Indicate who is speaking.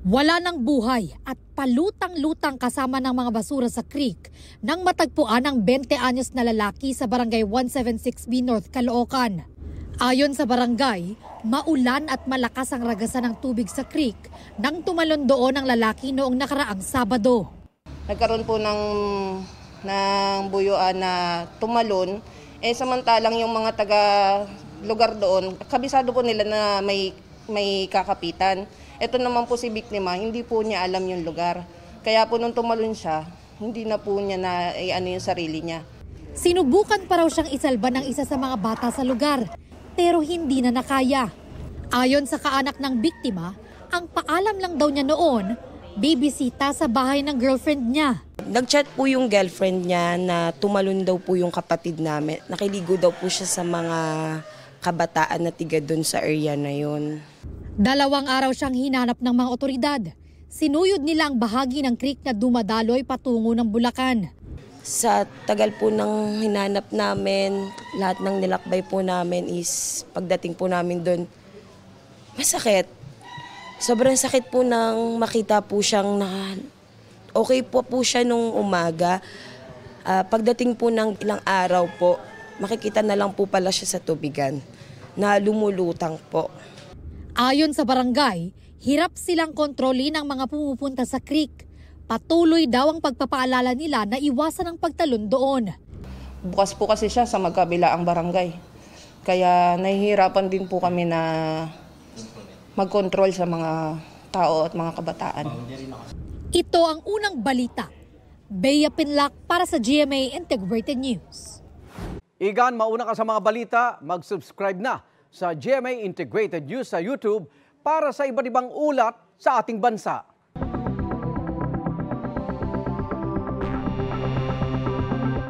Speaker 1: Wala ng buhay at palutang-lutang kasama ng mga basura sa creek nang matagpuan ang 20 anyos na lalaki sa barangay 176B North, Caloocan. Ayon sa barangay, maulan at malakas ang ragasan ng tubig sa creek nang tumalon doon ang lalaki noong nakaraang Sabado.
Speaker 2: Nagkaroon po ng buyuan na tumalon, samantalang yung mga taga-lugar doon, kabisado po nila na may kakapitan. Ito naman po si biktima, hindi po niya alam yung lugar. Kaya po nung tumalon siya, hindi na po niya na yung sarili niya.
Speaker 1: Sinubukan pa raw siyang isalba ng isa sa mga bata sa lugar, pero hindi na nakaya. Ayon sa kaanak ng biktima, ang paalam lang daw niya noon, bibisita sa bahay ng girlfriend niya.
Speaker 3: Nag-chat po yung girlfriend niya na tumalon daw po yung kapatid namin. Nakiligo daw po siya sa mga kabataan na tiga doon sa area na yun.
Speaker 1: 2 araw siyang hinanap ng mga otoridad. Sinuyod nila ang bahagi ng creek na dumadaloy patungo ng Bulacan.
Speaker 3: Sa tagal po ng hinanap namin, lahat ng nilakbay po namin is pagdating po namin doon, masakit. Sobrang sakit po nang makita po siyang okay po siya nung umaga. Pagdating po ng ilang araw po, makikita na lang po pala siya sa tubigan na lumulutang po.
Speaker 1: Ayon sa barangay, hirap silang kontrolin ang mga pumupunta sa creek. Patuloy daw ang pagpapaalala nila na iwasan ang pagtalon doon.
Speaker 2: Bukas po kasi siya sa magkabilaang barangay. Kaya nahihirapan din po kami na mag-control sa mga tao at mga kabataan.
Speaker 1: Ito ang unang balita. Bea Pinlac para sa GMA Integrated News.
Speaker 4: Igan, mauna ka sa mga balita, mag-subscribe na sa GMA Integrated News sa YouTube para sa iba't ibang ulat sa ating bansa.